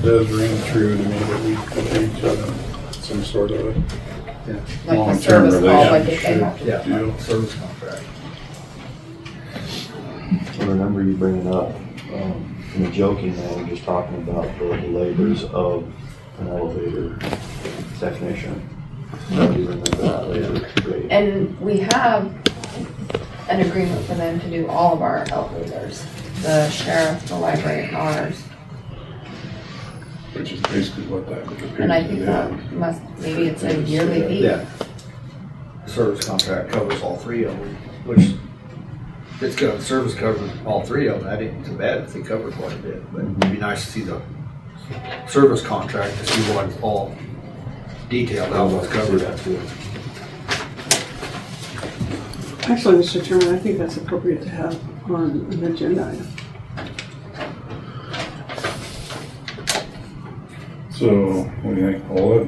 does ring true to me that we each have some sort of Like the long-term service call, like if they relationship have to. Yeah, deal. service contract. I remember you bringing up, in a joking manner, just talking about the labors of an elevator technician. I do remember that labor rate. And we have an agreement for them to do all of our elevators, the sheriff, the library, and ours. Which is basically what that would appear And I to think be. that must, maybe it's a yearly fee. Yeah. The service contract covers all three of them, which if it's got service covered all three of them, that ain't too bad if they cover quite a bit. But it'd be nice to see the service contract to see what it's all detailed out, what's covered. That too. Actually, Mr. Chairman, I think that's appropriate to have on an agenda item. So, what do you think, pull it?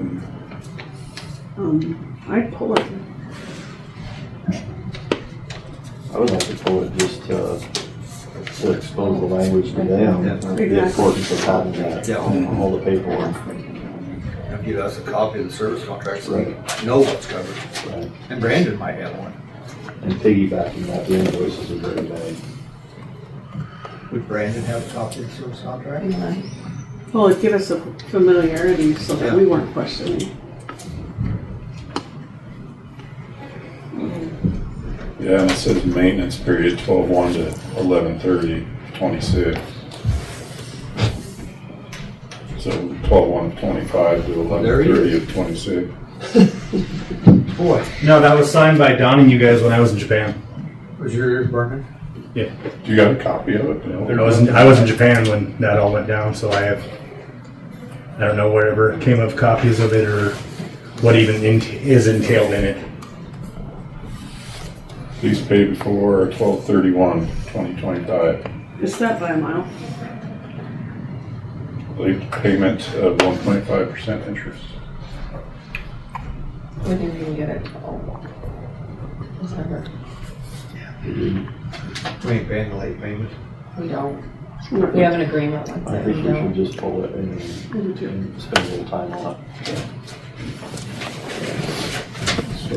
And I'd pull it. I would like to pull it just to expose the language to them, the importance of having that, Yeah. all the paperwork. And give us a copy of the service contract so we know what's covered. Right. And Brandon might have one. And piggybacking that, the invoices are very vague. Would Brandon have a copy of the service contract? Well, it'd give us a familiarity so that we weren't questioning. yeah, and it says maintenance period 12/1 to 11/30/26. So 12/1 of 25 to 11/30 of 26. Boy, No, that was signed by Don and you guys when I was in Japan. was your ears burning? Yeah. You got a copy of it? I was in Japan when that all went down, so I don't know wherever it came of copies of it or what even is entailed in it. Please pay before 12/31/2025. Is that by a mile? Late payment of 1.5% interest. We didn't even get it. December. We ain't paying the late payment. We don't. We have an agreement with I it. think We we should don't. just pull it and spend a little time on it. So,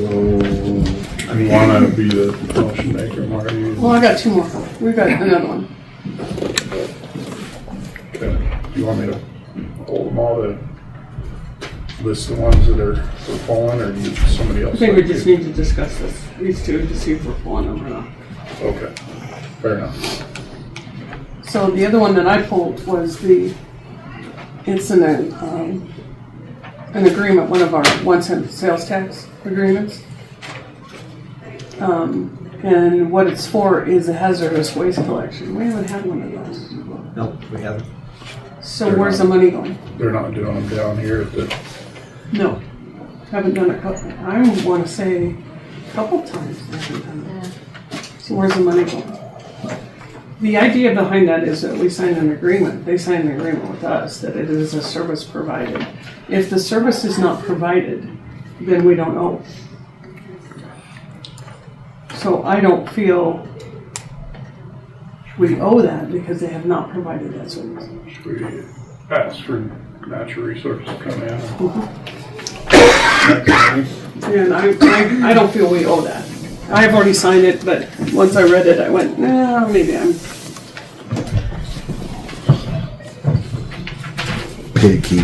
you want to be the motion maker, Marty? Well, I got two more. We've got another one. Okay. Do you want me to hold them all to list the ones that are falling, or do you, somebody else? I think we just need to discuss these two to see if we're pulling them or not. Okay, fair enough. So the other one that I pulled was it's an agreement, one of our 1 cent sales tax agreements. And what it's for is a hazardous waste collection. We haven't had one of those. No, we haven't. So where's the money going? They're not doing them down here at the, No, haven't done a couple. I want to say a couple times. I haven't done it. So where's the money going? The idea behind that is that we sign an agreement. They sign an agreement with us that it is a service provided. If the service is not provided, then we don't owe. So I don't feel we owe that because they have not provided that service. should we ask for natural resources to come in? And I don't feel we owe that. I've already signed it, but once I read it, I went, nah, maybe I'm. Picky.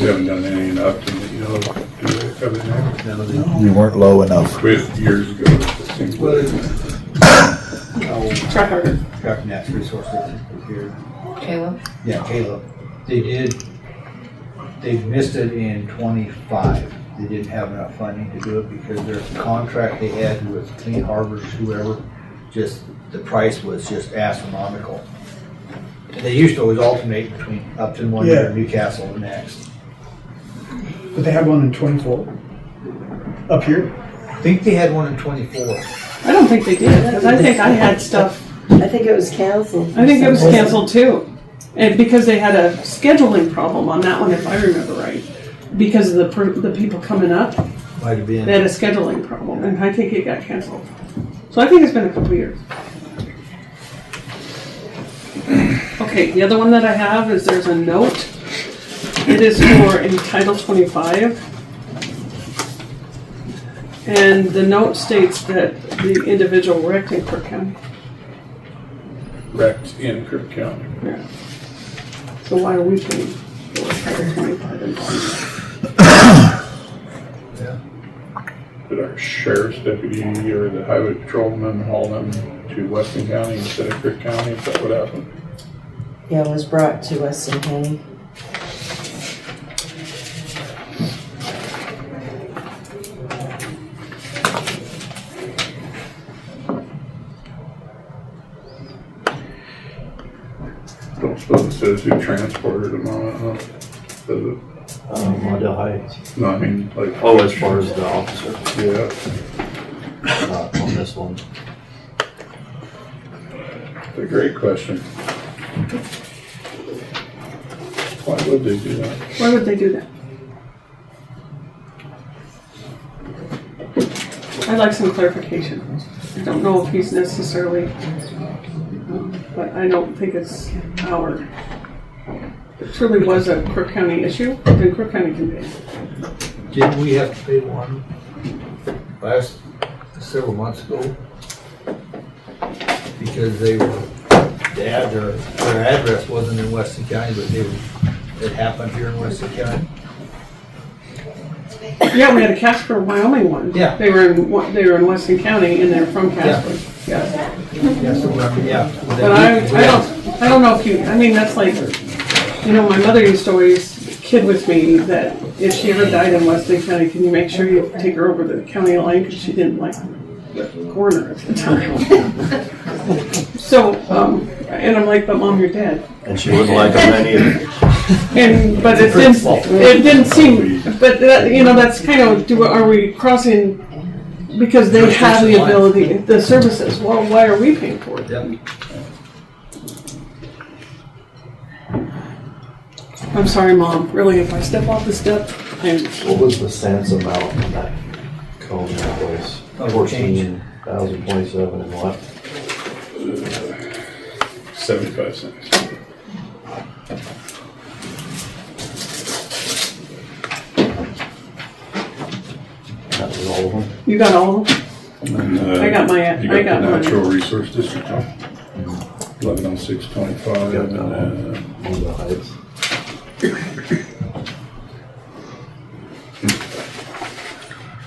We haven't done any in Upton that you know of. Do they have it now? You weren't low enough. Quit years ago. It seems like. Try harder. Traffic Natural Resources here. Caleb? Yeah, Caleb. They missed it in 25. They didn't have enough funding to do it because their contract they had with Clean Harbors, whoever, just the price was just astronomical. And they used to always alternate between Upton one year and Newcastle the next. But they had one in 24 up here. I think they had one in 24. I don't think they did, because I think I had stuff, I think it was canceled. I think it was canceled too. And because they had a scheduling problem on that one, if I remember right. Because of the people coming up, Might have been. they had a scheduling problem, and I think it got canceled. So I think it's been a couple years. Okay, the other one that I have is there's a note. It is for a Title 25. And the note states that the individual wrecked in Crook County. Wrecked in Crook County. Yeah. So why are we paying for Title 25 involvement? Did our sheriff's deputy or the highway patrolman haul them to Weston County instead of Crook County? Is that what happened? Yeah, it was brought to Weston County. Don't suppose it says who transported them on it, huh? Does it? Mondale Heights. No, I mean, like. Oh, as far as the officer, Yeah. not on this one. It's a great question. Why would they do that? Why would they do that? I'd like some clarification. I don't know if he's necessarily, but I don't think it's our. If it truly was a Crook County issue, then Crook County can pay it. Didn't we have to pay one several months ago? Because their address wasn't in Weston County, but it happened here in Weston County. Yeah, we had a Casper, Wyoming one. Yeah. They were in Weston County and they're from Casper. Yeah. Yeah. But I don't know if you, I mean, that's like, you know, my mother used to always kid with me that if she ever died in Weston County, can you make sure you take her over the county line, because she didn't like the coroner at the time. So, and I'm like, but Mom, you're dead. And she wouldn't like them then either. But it didn't seem, but that, you know, that's kind of, are we crossing, because they have the ability, the services, well, why are we paying for it? Yep. I'm sorry, Mom, really, if I step off the step, What was the cents amount on that cone that was? Oh, 14,027 and what? 75 cents. That was all of them? you got all of them? And, I got my, you I got got the mine. natural resource district, huh? 110625 Got and that one. Mondale Heights.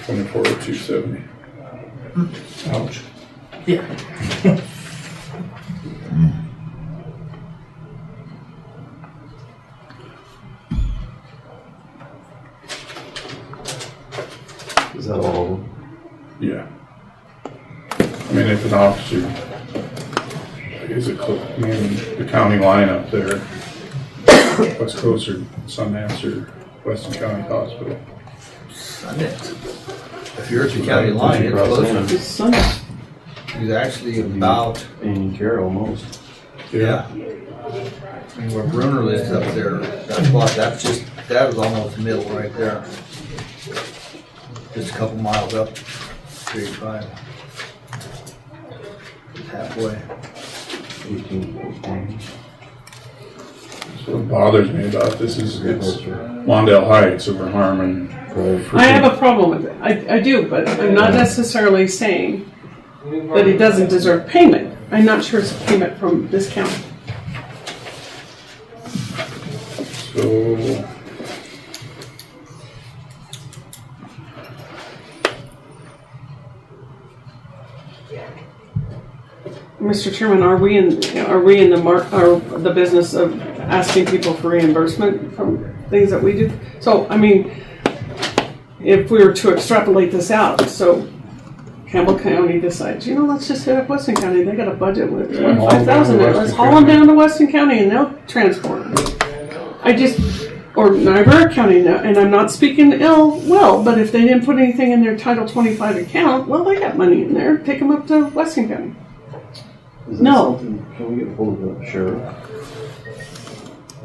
240270. Ouch. Is that all of them? Yeah. I mean, if an officer is it the county line up there, what's closer, Sundance or Weston County Hospital? Sundance. If you're at the county line, it's closer. It's Sunday. It's actually about, In care almost. yeah. I mean, where Bruner lives up there, that spot, that was almost the middle right there. Just a couple miles up, 35. Just halfway. 1814. So what bothers me about this is it's Mondale Heights over Harmon. I have a problem with it. I do, but I'm not necessarily saying that it doesn't deserve payment. I'm not sure it's a payment from this county. So Mr. Chairman, are we in the business of asking people for reimbursement from things that we do? So, I mean, if we were to extrapolate this out, so Campbell County decides, you know, let's just hit up Weston County. They got a budget with $5,000 there. Let's haul them down to Weston County and they'll transport them. Or Niobrara County, and I'm not speaking ill will, but if they didn't put anything in their Title 25 account, well, they got money in there. Take them up to Weston County. Is that No. something- Can we get hold of the sheriff?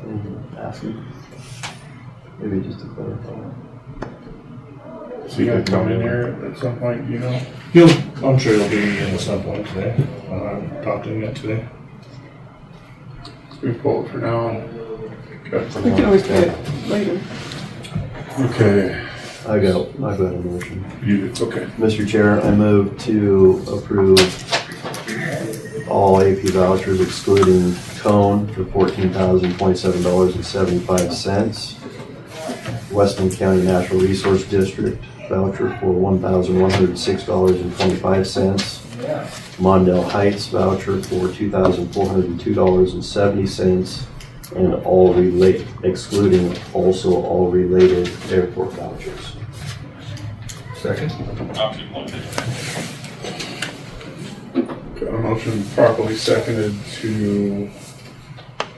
And ask him? Maybe just to clarify. is he gonna come in here at some point, you know? I'm sure he'll be in at some point today. I haven't talked to him yet today. We pull it for now. Okay. We can always pay it later. Okay, I've got a motion. you, okay. Mr. Chair, I move to approve all AP vouchers excluding cone for $14,027.75. Weston County Natural Resource District voucher for $1,106.25. Mondale Heights voucher for $2,402.70. And excluding also all related airport vouchers. Second? Got a motion properly seconded to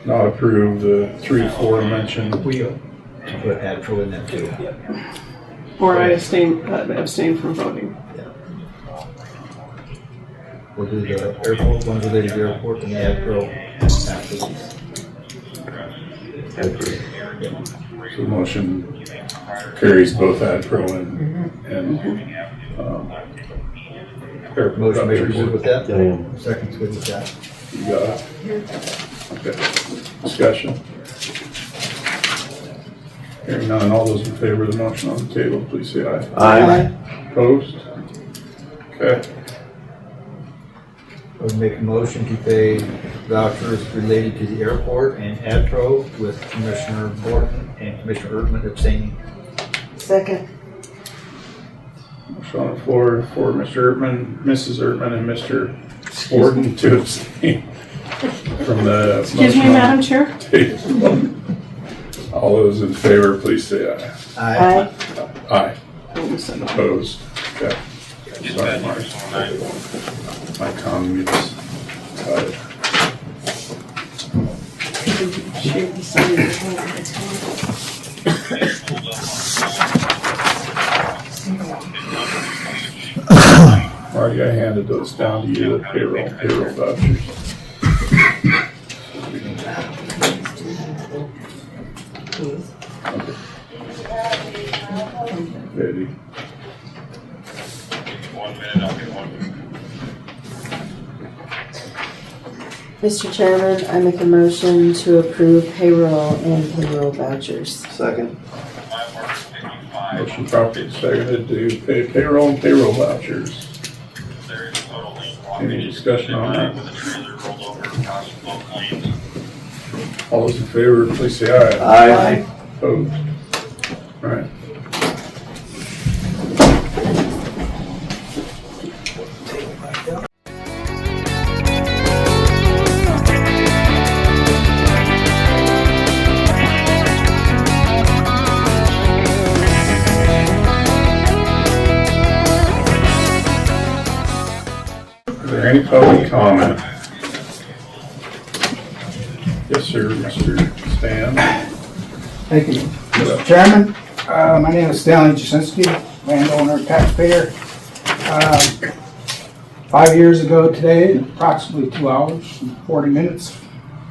not approve the 3, 4 mentioned. We put ADPRO in that too. Or I abstain from voting. We'll do the airport, one related to the airport, and the ADPRO after these. So the motion carries both AdPro and airport Motion made, you vouchers. good with that? I am. Second's good with that. You got it? Okay. Discussion. Hearing none, all those in favor of the motion on the table, please say aye. Aye. Opposed? Okay. I would make a motion to pay vouchers related to the airport and ADPRO with Commissioner Morton and Commissioner Erdman abstaining. Second. Motion on the floor for Mr. Erdman, Mrs. Erdman, and Mr. Borden to abstain from the Excuse me, motion on Madam Chair? the table. All those in favor, please say aye. Aye. Aye. Opposed. Okay. Sorry, Mark. My tongue gets tired. Share the sign. Marty, I handed those down to you, the payroll vouchers. Ready? Mr. Chairman, I make a motion to approve payroll and payroll vouchers. Second. Motion properly seconded to pay payroll and payroll vouchers. Any discussion on that? All those in favor, please say aye. Aye. Opposed? All right. Is there any public comment? Yes, sir, Mr. Stan. Thank you, Mr. Chairman. My name is Stanley Jasinski, landowner, taxpayer. 5 years ago today, approximately 2 hours and 40 minutes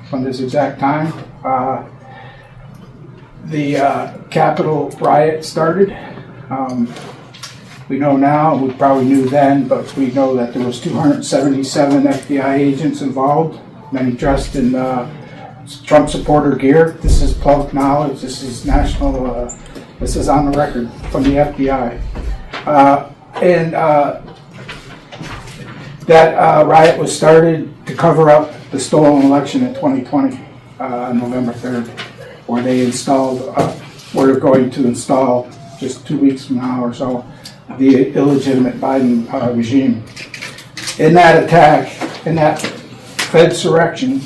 from this exact time, the Capitol riot started. We know now, we probably knew then, but we know that there was 277 FBI agents involved, many dressed in Trump supporter gear. This is public knowledge. This is national. This is on the record from the FBI. That riot was started to cover up the stolen election in 2020, on November 3rd, where they installed. We're going to install just 2 weeks from now or so the illegitimate Biden regime. In that attack, in that Fedsurrection,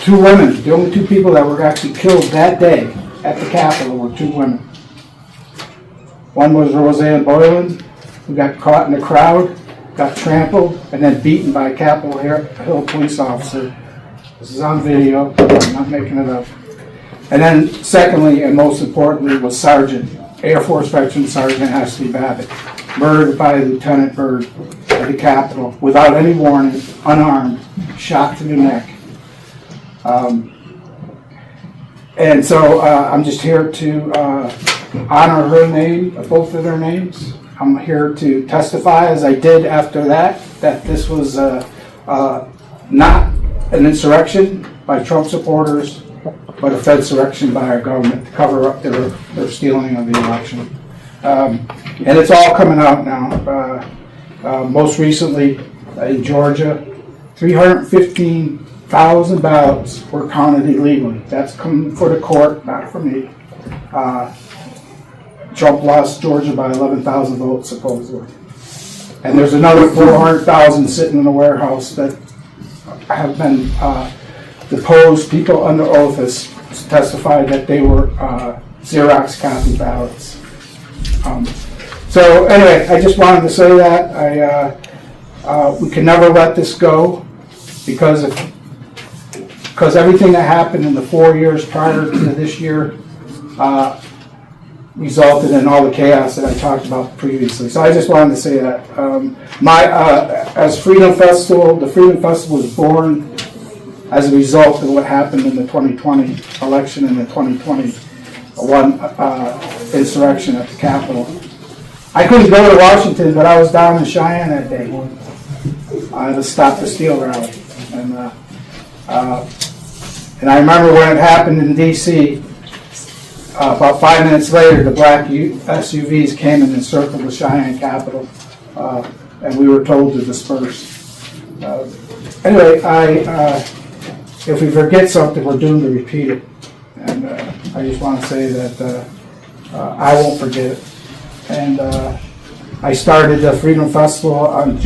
2 women, the only 2 people that were actually killed that day at the Capitol were 2 women. One was Roseanne Boylan, who got caught in the crowd, got trampled, and then beaten by a Capitol Hill police officer. This is on video, I'm not making it up. And then secondly, and most importantly, was Air Force veteran Sergeant Ashley Babbitt, murdered by Lieutenant Byrd at the Capitol without any warning, unarmed, shot to the neck. And so I'm just here to honor her name, both of their names. I'm here to testify, as I did after that this was not an insurrection by Trump supporters, but a Fedsurrection by our government to cover up their stealing of the election. And it's all coming out now. Most recently in Georgia, 315,000 ballots were counted illegally. That's coming for the court, not for me. Trump lost Georgia by 11,000 votes, supposedly. And there's another 400,000 sitting in a warehouse that have been deposed. People under oath has testified that they were Xerox copy ballots. So anyway, I just wanted to say that we can never let this go because everything that happened in the 4 years prior to this year resulted in all the chaos that I talked about previously. So I just wanted to say that. As Freedom Festival, the Freedom Festival was born as a result of what happened in the 2020 election and the 2021 insurrection at the Capitol. I couldn't go to Washington, but I was down in Cheyenne that day to stop the Steal rally. And I remember when it happened in D.C., about 5 minutes later, the black SUVs came and encircled the Cheyenne Capitol, and we were told to disperse. Anyway, if we forget something, we're doomed to repeat it. And I just want to say that I won't forget it. And I started the Freedom Festival on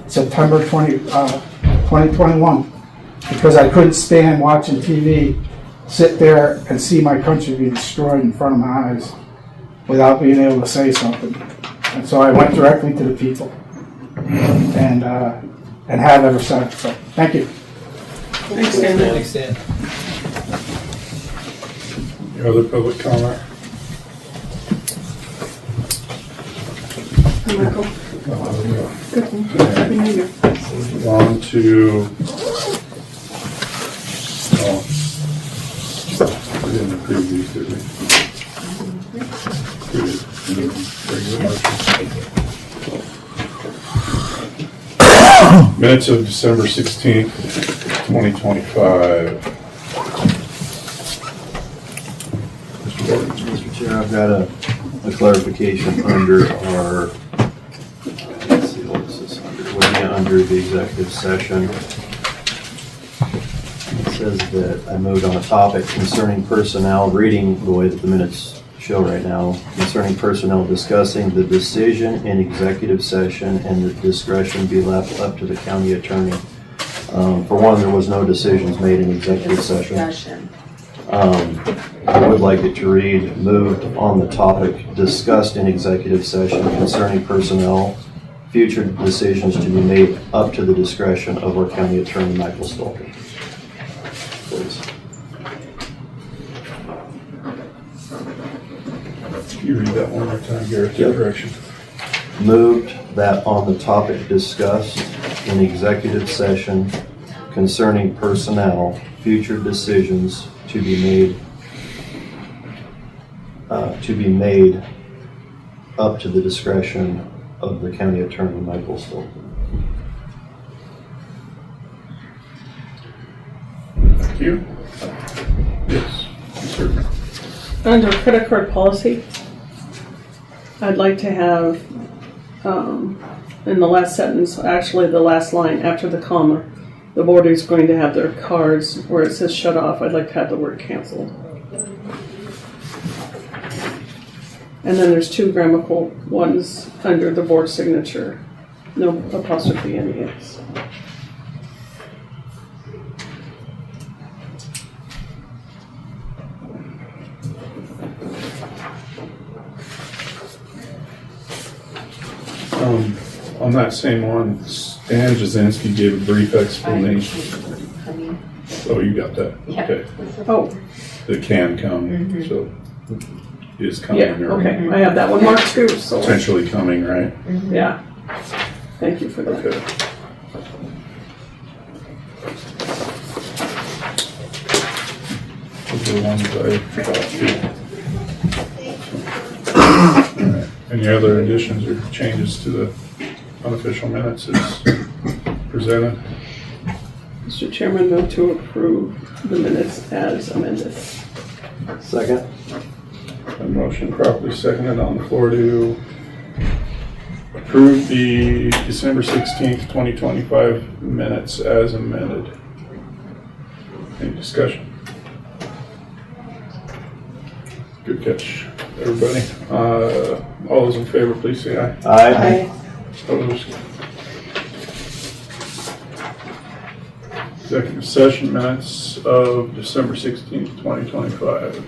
September 2021 because I couldn't stand watching TV, sit there and see my country be destroyed in front of my eyes without being able to say something. And so I went directly to the people and have ever since. So thank you. Thanks, Dan. Thanks, Dan. Any other public comment? Hi, Michael. Good. Happy New Year. On to, we didn't approve these, did we? Regular motion. Minutes of December 16th, 2025. Mr. Gordon. Mr. Chair, I've got a clarification under our, let's see, what is this under? Under the executive session. It says that I moved on a topic concerning personnel, reading the way that the minutes show right now, concerning personnel discussing the decision in executive session and the discretion be left up to the county attorney. For one, there was no decisions made in executive session. I would like it to read, moved on the topic discussed in executive session concerning personnel, future decisions to be made up to the discretion of our county attorney, Michael Stolker. Please. Can you read that one more time, Garrett, the correction? Moved that on the topic discussed in executive session concerning personnel, future decisions to be made up to the discretion of the county attorney, Michael Stolker. Thank you. Yes, certainly. Under credit card policy, I'd like to have, in the last sentence, actually the last line after the comma, the board is going to have their cards where it says shut off. I'd like to have the word canceled. And then there's two grammatical ones under the board signature. No apostrophe in the S. On that same one, Stan Jasinski gave a brief explanation. Oh, you got that? Yeah. Okay. Oh, It can come, so it is coming. yeah, or okay. I have that one marked too, so, Potentially coming, right? yeah. Thank you for that. Okay. Those are the ones I forgot to. All right. Any other additions or changes to the unofficial minutes as presented? Mr. Chairman, move to approve the minutes as amended. Second. A motion properly seconded on the floor to approve the December 16th, 2025 minutes as amended. Any discussion? Good catch, everybody. All those in favor, please say aye. Aye. Opposed? Executive session minutes of December 16th, 2025.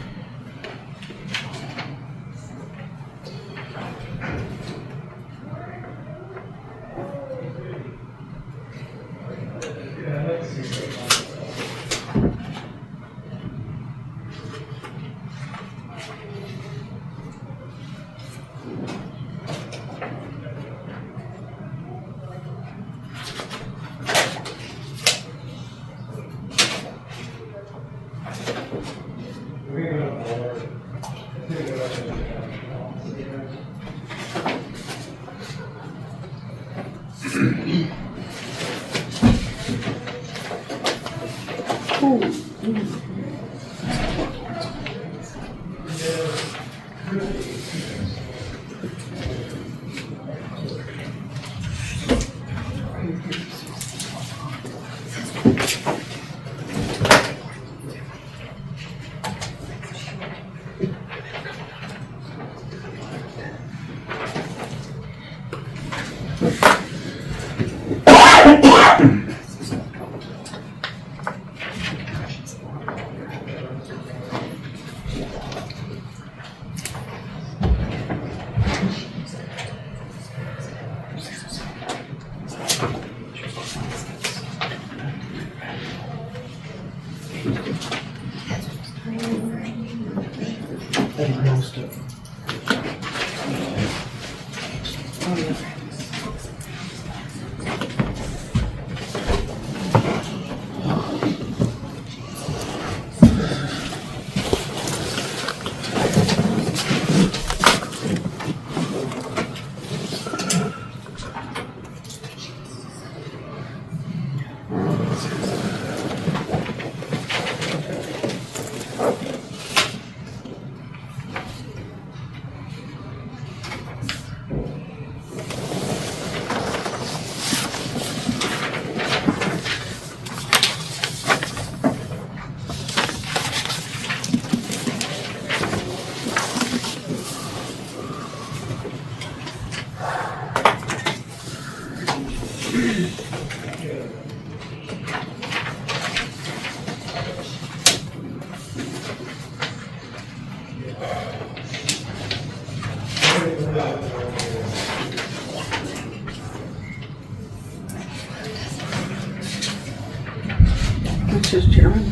Mr. Chairman,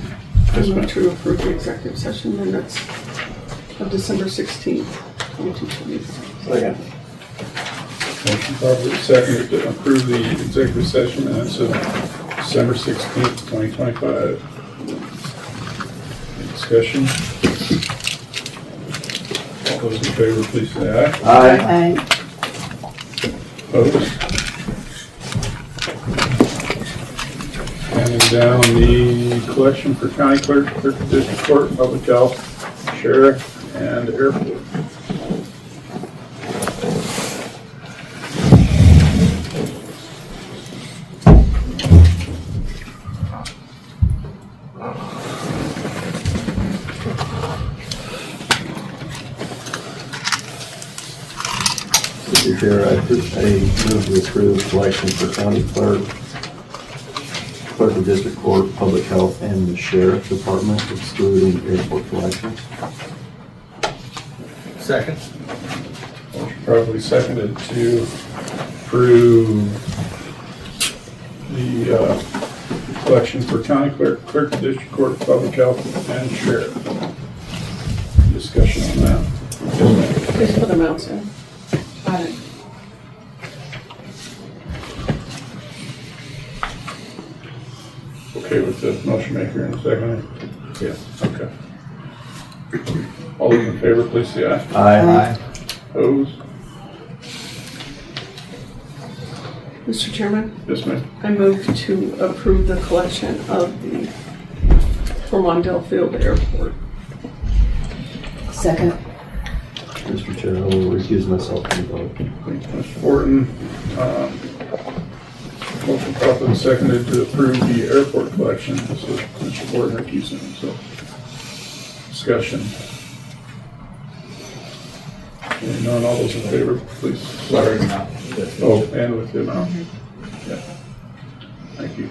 I Yes, move ma'am. to approve the executive session minutes of December 16th, 2025. Second. Motion properly seconded to approve the executive session minutes of December 16th, 2025. Any discussion? All those in favor, please say aye. Aye. Aye. Opposed? Handing down the collection for county clerk, clerk of district court, public health, sheriff, and airport. Mr. Chair, I move to approve collection for county clerk, clerk of district court, public health, and the sheriff department, excluding airport collections. Second. Motion properly seconded to approve the collection for county clerk, clerk of district court, public health, and sheriff. Discussion on that. Yes, ma'am. Please put amounts in. Got it. Okay with the motion maker in a second? Yes. Okay. All those in favor, please say aye. Aye. Opposed? Mr. Chairman, Yes, ma'am. I move to approve the collection of the Formondale Field Airport. Second. Mr. Chair, I will recuse myself from the vote. Thank you, Mr. Horton. Motion properly seconded to approve the airport collection. So Mr. Horton recusing himself. Discussion. Hearing none, all those in favor, please. Sorry. Oh, and with the amount. Yeah. Thank you.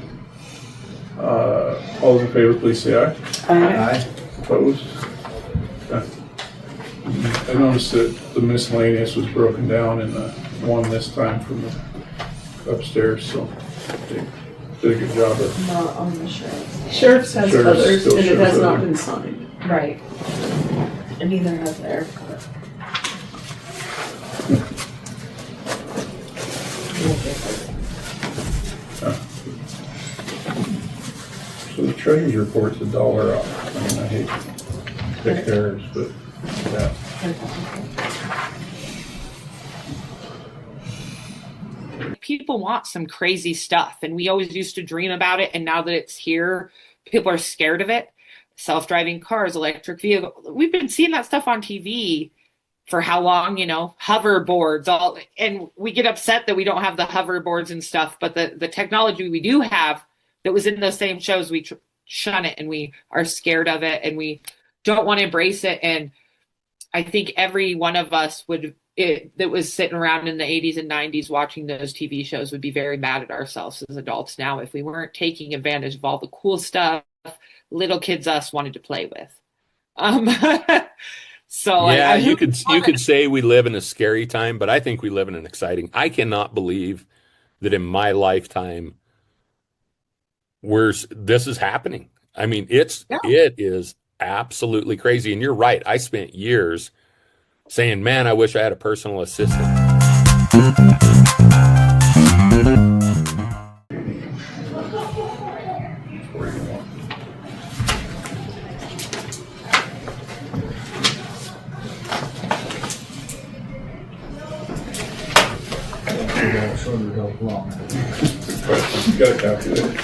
All those in favor, please say aye. Aye. Opposed? Okay. I noticed that the miscellaneous was broken down in the one this time from the upstairs, so they did a good job of. Not on the sheriff. Sheriff's has Sheriff's others, still and it shows has not other. been signed. Right. And neither has the airport. So the treasurer's report's $1 off. I mean, I hate to pick errors, but yeah. People want some crazy stuff, and we always used to dream about it, and now that it's here, people are scared of it. Self-driving cars, electric vehicles. We've been seeing that stuff on TV for how long, hoverboards, all, and we get upset that we don't have the hoverboards and stuff, but the technology we do have that was in those same shows, we shun it, and we are scared of it, and we don't want to embrace it. And I think every one of us that was sitting around in the 80s and 90s watching those TV shows would be very mad at ourselves as adults now if we weren't taking advantage of all the cool stuff little kids us wanted to play with. So yeah, you could say we live in a scary time, but I think we live in an exciting. I cannot believe that in my lifetime this is happening. I mean, it is absolutely crazy. And you're right. I spent years saying, man, I wish I had a personal assistant. Shoulder help long. You got a calculator.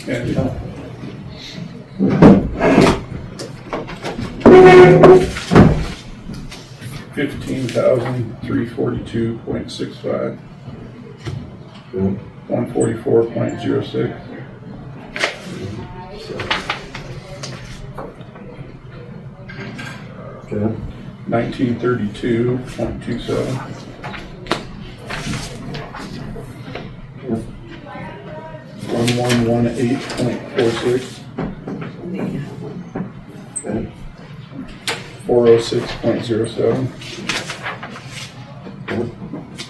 And $15,342.65. 144.06. Okay. 1932.27. 1118.46. Okay. 406.07.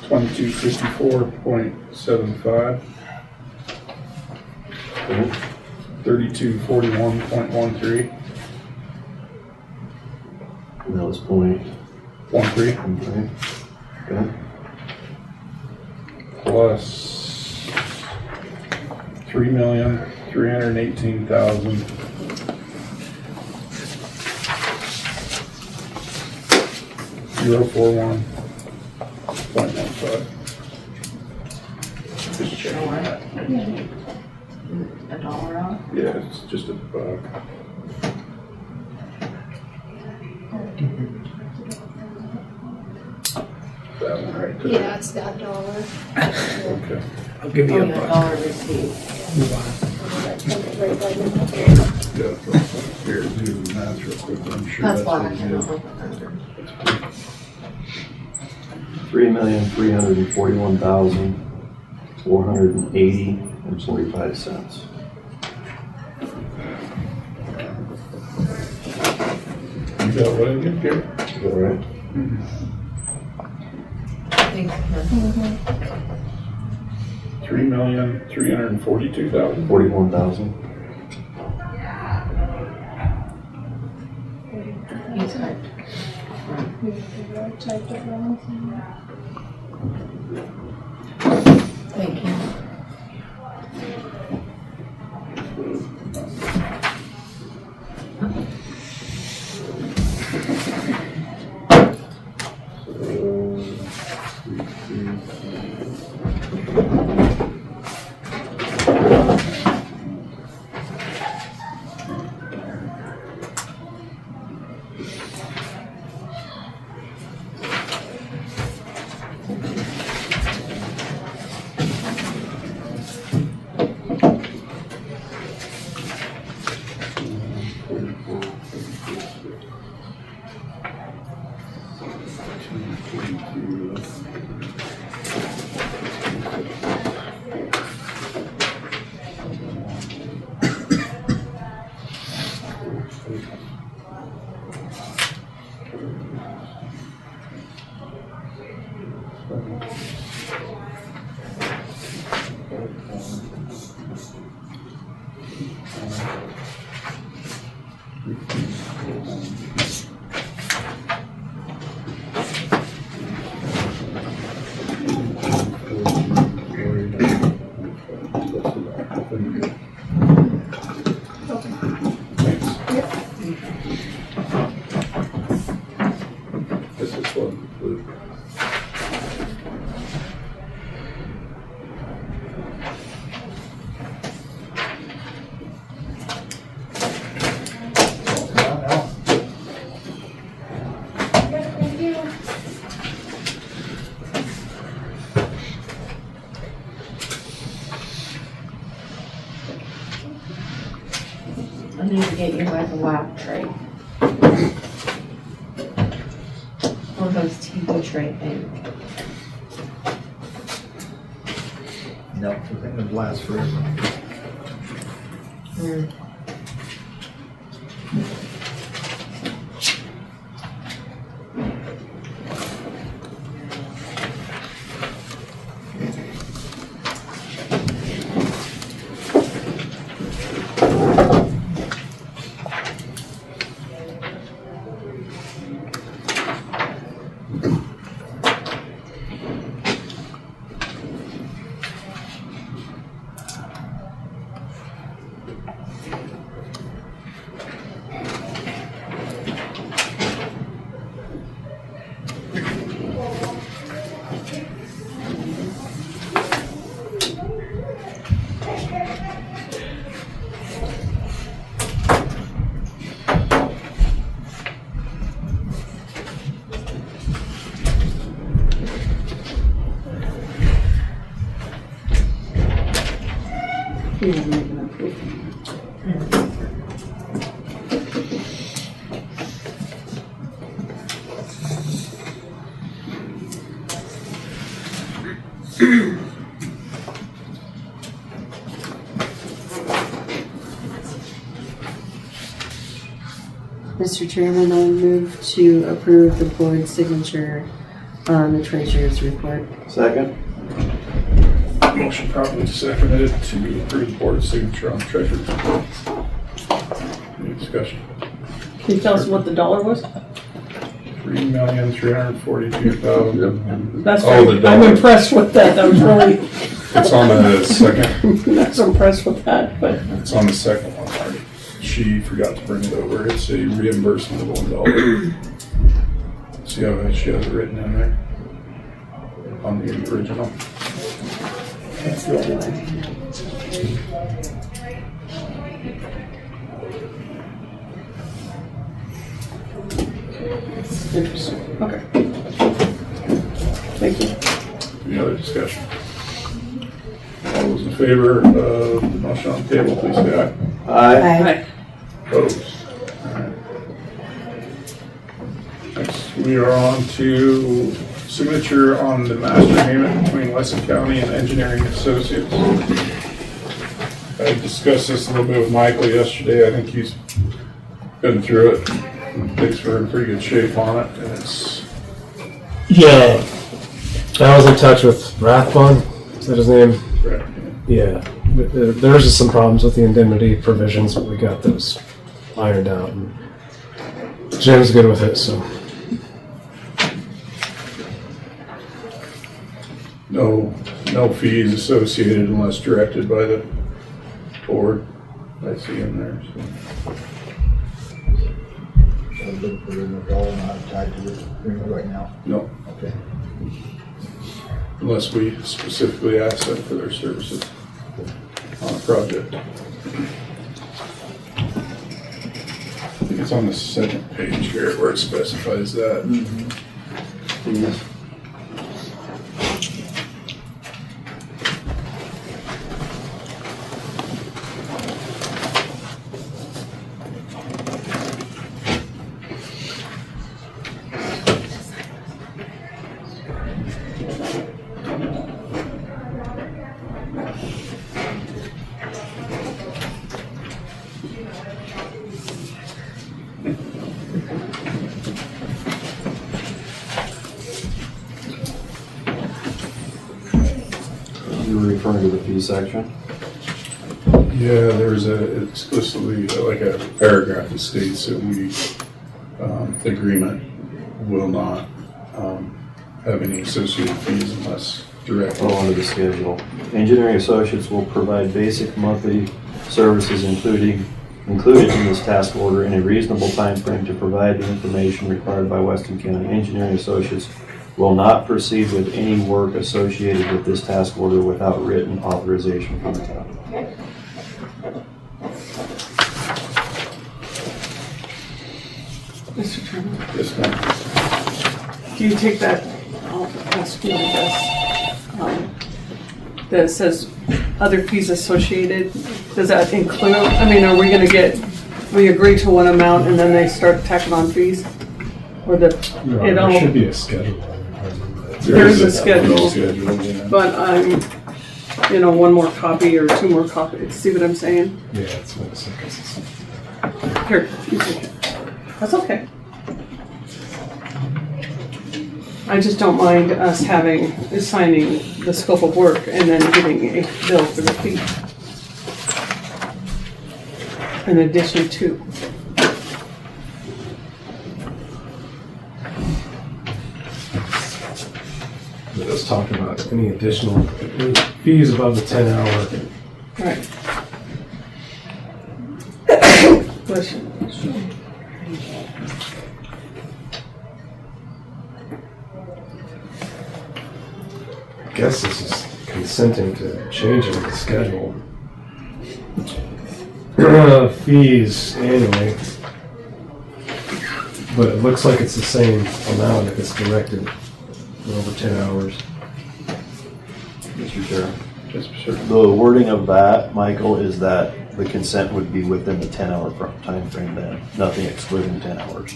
2254.75. 3241.13. And that was point. 13. Okay. Okay. Plus 3,318,000. 041.15. Just checking that. $1 off. Yeah, it's just a bug. That one right there. Yeah, it's that dollar. Okay. I'll give you a buck. $1 receipt. Move on. Yeah, here, do the math real quick, I'm sure That's that's why I what it cannot is. open under. 3,341,480.45. You got what I get here? Is that right? Thanks, Ken. 3,342,000. 41,000. He's right. Typed it wrong. Thank you. need to get you guys a lap tray. One of those TV tray things. No, I think it would last forever. Mr. Chairman, I move to approve the board signature on the treasurer's report. Second? Motion properly seconded to approve the board's signature on the treasurer's report. Any discussion? Can you tell us what the dollar was? $3,342,000. That's Oh, very, the I'm dollar. impressed with that. That was really, It's on the second, not so impressed with that, but it's on the second one, Marty. She forgot to bring it over. It's a reimbursement of $1. See how she has it written in there? On the original. That's the other one. interesting. Okay. Thank you. Any other discussion? All those in favor of the motion on the table, please say aye. Aye. Hi. Opposed? Alright. Next, we are on to signature on the master agreement between Weston County and Engineering Associates. I discussed this a little bit with Michael yesterday. I think he's been through it. Thinks we're in pretty good shape on it, and it's, Yeah, I was in touch with Rathbun. Is that his name? right. Yeah, there's just some problems with the indemnity provisions, but we got those ironed out. And Jim's good with it, so. No fees associated unless directed by the board. I see in there, so. So I'm looking for the dollar not tied to this agreement right now. No, Okay. unless we specifically ask them for their services on a project. I think it's on the second page here where it specifies that. Please. You were referring to the fee section? Yeah, there's explicitly like a paragraph that states that we, the agreement will not have any associated fees unless directed. Oh, under the schedule. Engineering Associates will provide basic monthly services included in this task order in a reasonable time frame to provide the information required by Weston County. Engineering Associates will not proceed with any work associated with this task order without written authorization from the town. Mr. Chairman, Yes, ma'am. do you take that, I'll ask you this, that says other fees associated, does that include, I mean, are we gonna get we agree to one amount and then they start tacking on fees? Or the, it all, There should be a schedule. there is a schedule, Yeah. but I'm, one more copy or two more copies, see what I'm saying? Yeah, it's what it's like. Here, you take it. That's okay. I just don't mind us signing the scope of work and then getting a bill for the fee. In addition to. Let's talk about any additional fees above the 10-hour. Right. Listen. I guess this is consenting to changing the schedule. Fees annually. But it looks like it's the same amount if it's directed for over 10 hours. Mr. Chair. Just sure. The wording of that, Michael, is that the consent would be within the 10-hour time frame then, nothing excluding 10 hours,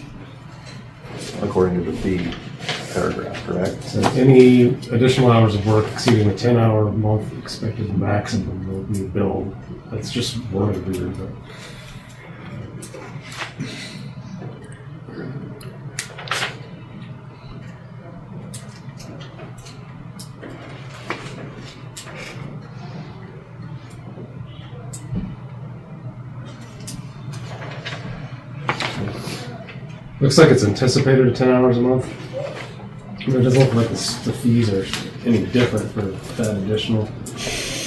according to the fee paragraph, correct? So any additional hours of work exceeding the 10-hour month expected maximum will be billed. That's just worded weird, but. Looks like it's anticipated at 10 hours a month. I mean, it doesn't look like the fees are any different for that additional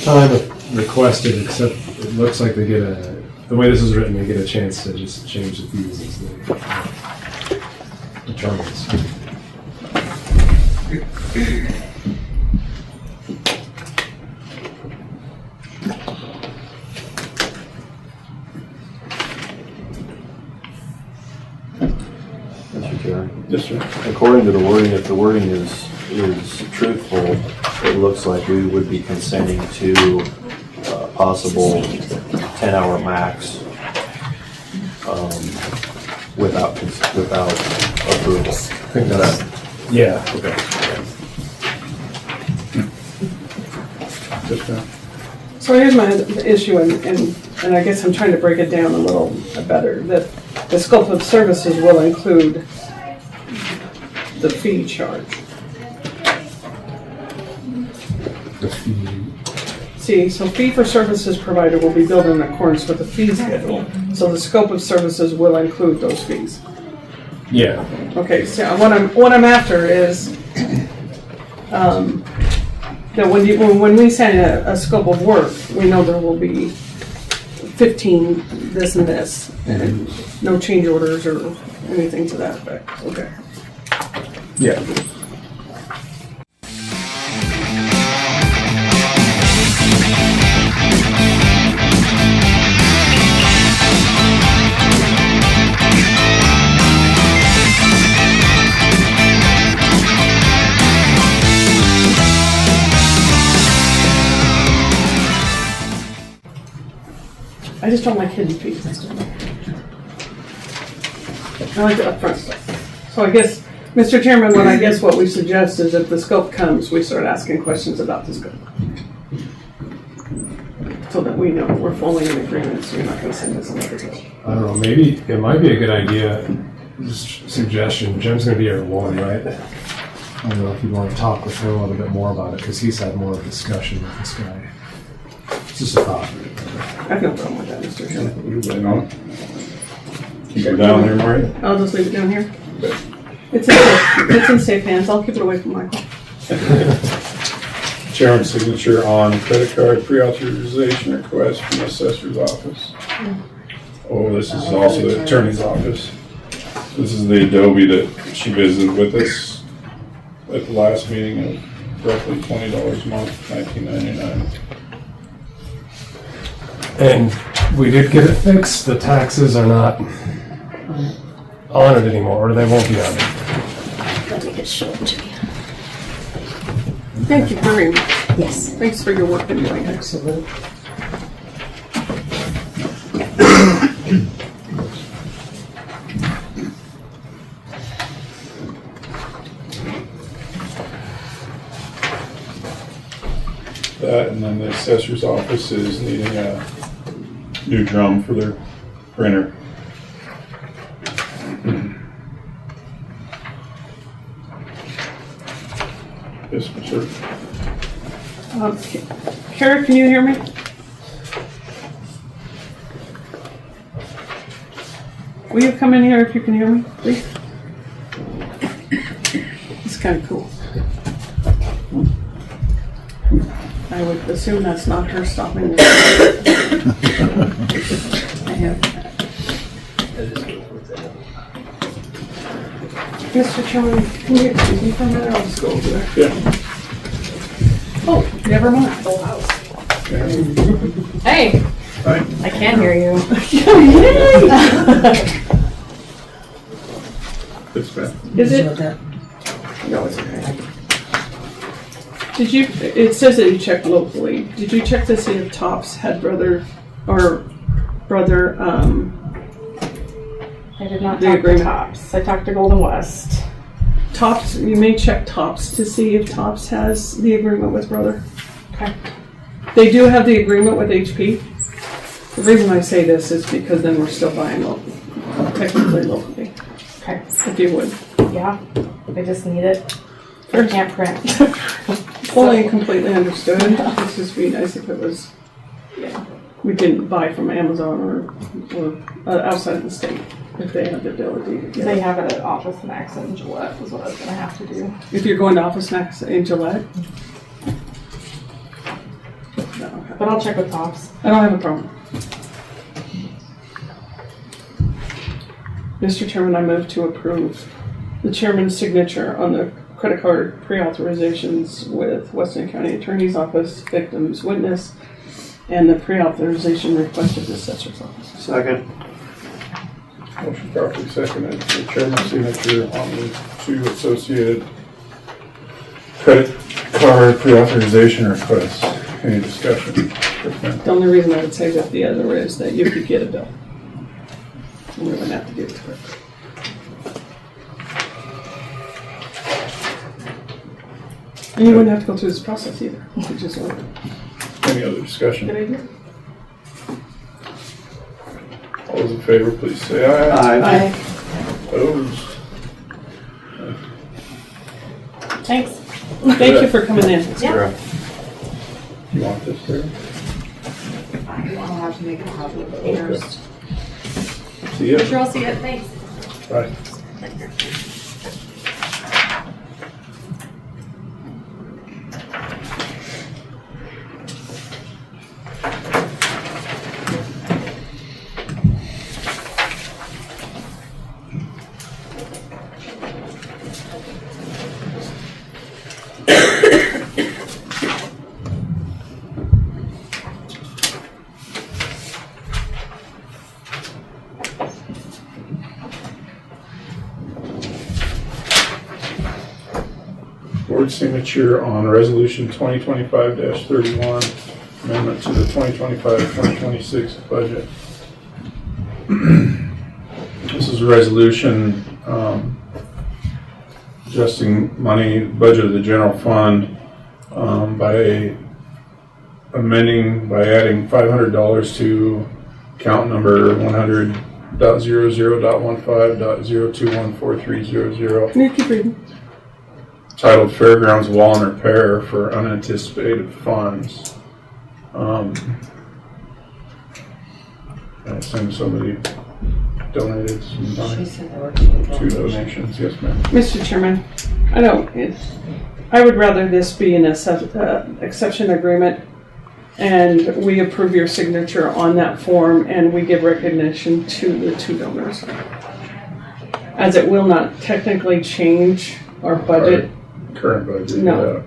time requested, except it looks like they get the way this is written, they get a chance to just change the fees as they determines. Mr. Chair. Yes, sir. According to the wording, if the wording is truthful, it looks like we would be consenting to possible 10-hour max without approval. I think that's, yeah. Okay. Just, So here's my issue, and I guess I'm trying to break it down a little better, that the scope of services will include the fee charge. The fee. See, so fee for services provided will be billed in accordance with the fee schedule. So the scope of services will include those fees. Yeah. Okay, so what I'm after is that when we sign a scope of work, we know there will be 15 this and this, and no change orders or anything to that effect. Okay. Yeah. I just don't like hidden fees. I like the upfront stuff. So I guess, Mr. Chairman, what we suggest is if the scope comes, we start asking questions about the scope. So that we know we're fully in agreement, so you're not gonna send us another bill. I don't know, maybe it might be a good idea, just suggestion, Jim's gonna be our one, right? I don't know if you want to talk with him a little bit more about it, because he's had more of a discussion with this guy. It's just a thought. I have no problem with that, Mr. Chairman. you waiting on it? Keep it down there, Maria. I'll just leave it down here. It's in safe hands. I'll keep it away from Michael. Chairman's signature on credit card pre-authorization request from the assessor's office. Oh, this is also the attorney's office. This is the Adobe that she visited with us at the last meeting of roughly $20 a month, $19.99. And we did get it fixed, the taxes are not on it anymore, or they won't be on it. Let me just show it to you. Thank you very much. Yes. Thanks for your work in doing it. Absolutely. That, and then the assessor's office is needing a new drum for their printer. Yes, sir. Kara, can you hear me? Will you come in here if you can hear me, please? It's kind of cool. I would assume that's not her stopping. I have. Mr. Chairman, can you excuse me for a minute? I'll just go over there. Yeah. Oh, never mind. Hey, Hi. I can hear you. It's bad. Is it? No, it's okay. Did you, it says that you checked locally. Did you check to see if Tops had brother, I did not the talk agreement? to Tops. I talked to Golden West. Tops, you may check Tops to see if Tops has the agreement with brother. Okay. They do have the agreement with HP. The reason I say this is because then we're still buying technically locally, Okay. if you would. Yeah. I just need it. I can't print. Fully and completely understood. It's just be nice if it was, we didn't buy from Amazon or outside of the state, if they have the ability to get They it. have it at Office Max and Gillette is what I was going to have to do. If you're going to Office Max in Gillette? But I'll check with Tops. I don't have a problem. Mr. Chairman, I move to approve the chairman's signature on the credit card pre-authorizations with Weston County Attorney's Office, Victims Witness, and the pre-authorization request of the Assessor's Office. Second. Motion properly seconded. The chairman's signature on the two associated credit card pre-authorization requests. Any discussion? The only reason I would say that the other is that you could get a bill. And we wouldn't have to give it to her. And you wouldn't have to go through this process either, which is what. Any other discussion? Good idea. All those in favor, please say aye. Aye. Opposed? Thanks. Thank you for coming in. Yeah. You want this there? I'll have to make a copy of it first. See ya. Sure, I'll see it. Thanks. Bye. Board signature on resolution 2025-31, amendment to the 2025-2026 budget. This is a resolution adjusting money, budget of the general fund by amending, by adding $500 to account number 100.00.15.0214300. Can you keep reading? Titled Fairgrounds Wall and Repair for Unanticipated Funds. I assume somebody donated some money. Two donations, yes ma'am. Mr. Chairman, I would rather this be an exception agreement and we approve your signature on that form and we give recognition to the two donors. As it will not technically change our budget. Current budget. No.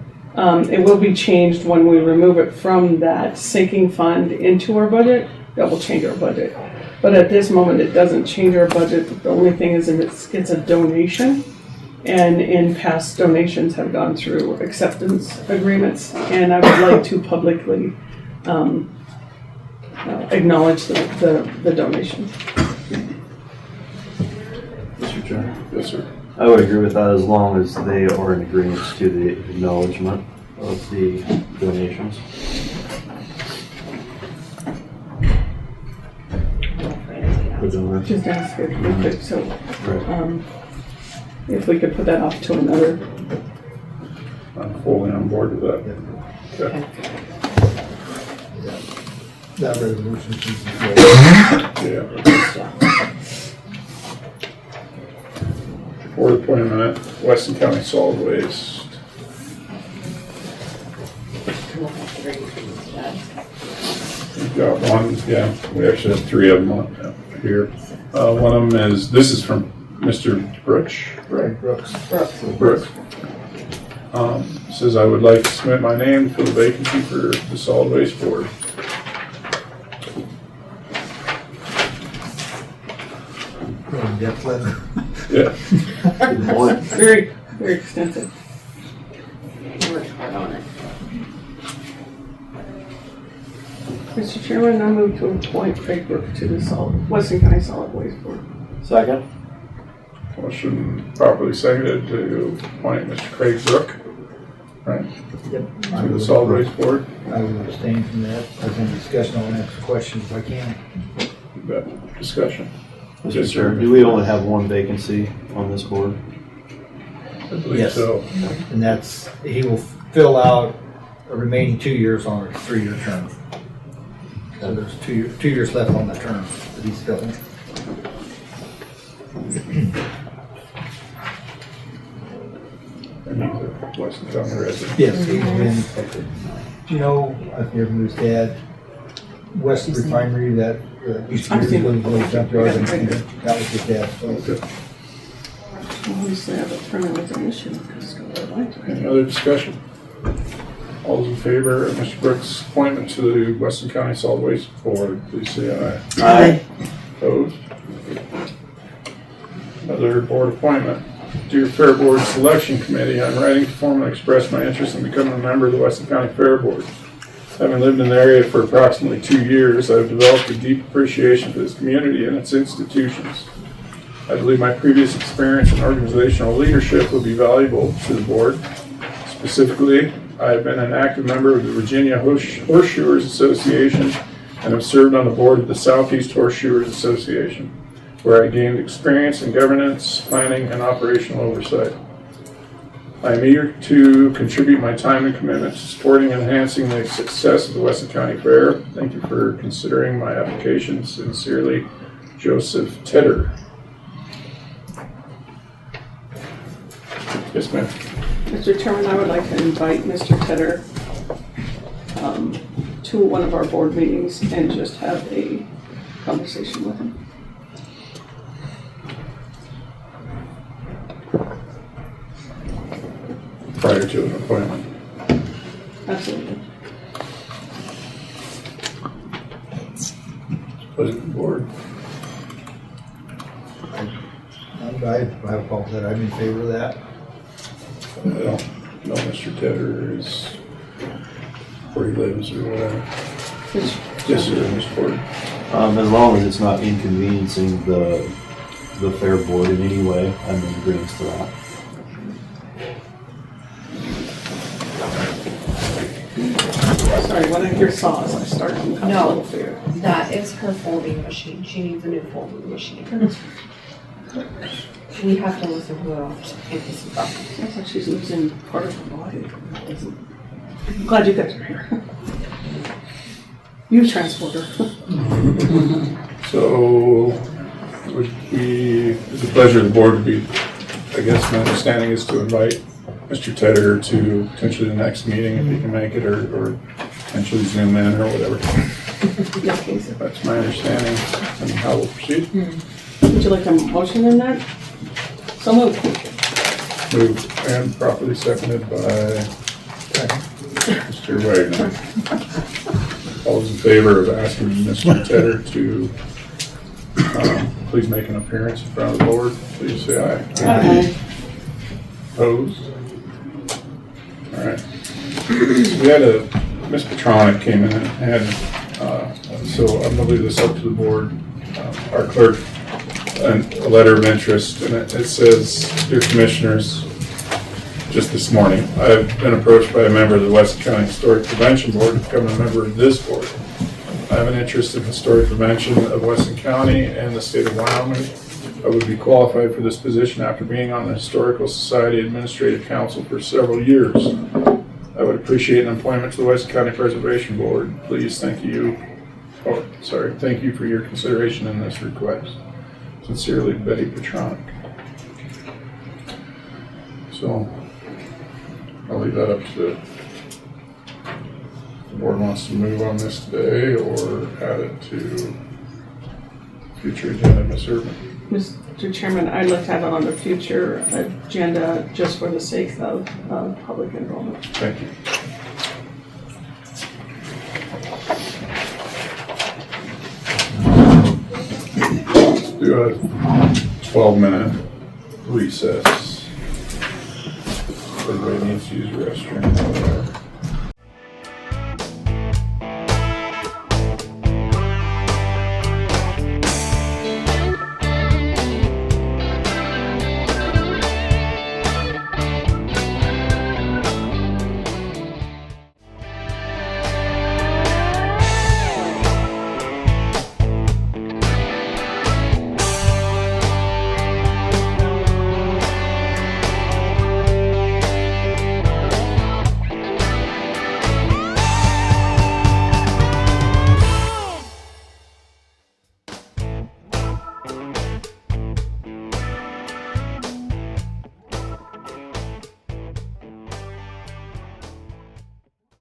It will be changed when we remove it from that sinking fund into our budget. That will change our budget. But at this moment, it doesn't change our budget. The only thing is that it's a donation. And in past donations have gone through acceptance agreements. And I would like to publicly acknowledge the donation. Mr. Chairman. Yes, sir. I would agree with that as long as they are in agreement to the acknowledgement. of the donations. For donors. Just ask if we could, so, Right. if we could put that off to another. I'm fully on board with that. Okay. That resolution is Yeah. Board appointment, Weston County Solid Waste. We've got one, yeah, we actually have 3 of them on here. One of them is, this is from Mr. Brooks. Brooks. Says, I would like to submit my name for the vacancy for the Solid Waste Board. depth letter. Yeah. Good point. Very, very extensive. Worked hard on it. Mr. Chairman, I move to appoint Craig Brook to the Weston County Solid Waste Board. Second. Motion properly seconded to appoint Mr. Craig Brook, right, Yep. to the Solid Waste Board. I will abstain from that. As in discussion, I'll answer questions if I can. That discussion. Mr. Chair, do we only have one vacancy on this board? I believe Yes. so. And that's, he will fill out the remaining 2 years on a 3-year term. So there's 2 years left on the term that he's filling. And he's a Weston County resident. Yes, he's been, do you know, I forget who his dad, West Refinery, that used to be the little junkyard, and that was his dad. So, Obviously, I have a permit with an issue because I like to. Any other discussion? All those in favor of Mr. Brooks' appointment to the Weston County Solid Waste Board, please say aye. Aye. Opposed? Another board appointment. Dear Fair Board Selection Committee, I'm writing to formally express my interest in becoming a member of the Weston County Fair Board. Having lived in the area for approximately 2 years, I've developed a deep appreciation for this community and its institutions. I believe my previous experience in organizational leadership will be valuable to the board. Specifically, I have been an active member of the Virginia Horseshoers Association and have served on the board of the Southeast Horseshoers Association, where I gained experience in governance, planning, and operational oversight. I am eager to contribute my time and commitment to supporting and enhancing the success of the Weston County Fair. Thank you for considering my application. Sincerely, Joseph Tedder. Yes, ma'am. Mr. Chairman, I would like to invite Mr. Tedder to one of our board meetings and just have a conversation with him. Prior to an appointment. Absolutely. Pleasure to the board. I have a problem with that. I'm in favor of that. I don't know Mr. Tedder is where he lives or whatever. Yes, sir, Mr. Board. As long as it's not inconveniencing the fair board in any way, I'm in agreement to that. Sorry, when I hear saws, I start to have a No. little fear. That is her folding machine. She needs a new folding machine. We have to listen to it all. Sounds like she's losing part of her body. I'm glad you guys are here. You transport her. So, the pleasure of the board would be, I guess my understanding is to invite Mr. Tedder to potentially the next meeting if he can make it, or potentially Zoom in or whatever. That's my understanding and how we'll proceed. Would you like a motion in that? So moved. Moved and properly seconded by Mr. Wagner. All those in favor of asking Mr. Tedder to please make an appearance in front of the board, please say aye. Aye. Opposed? All right. So we had Ms. Petronic came in and had, so I'm gonna leave this up to the board, our clerk, a letter of interest, and it says, dear commissioners, just this morning, I've been approached by a member of the Weston County Historic Prevention Board to become a member of this board. I have an interest in historic prevention of Weston County and the state of Wyoming. I would be qualified for this position after being on the Historical Society Administrative Council for several years. I would appreciate an appointment to the Weston County Preservation Board. Please, thank you for your consideration in this request. Sincerely, Betty Petronic. So, I'll leave that up to the board wants to move on this today or add it to future agenda, Ms. Urban. Mr. Chairman, I'd like to have it on the future agenda just for the sake of public enrollment. Thank you. Let's do a 12-minute recess. Everybody needs to use the restroom.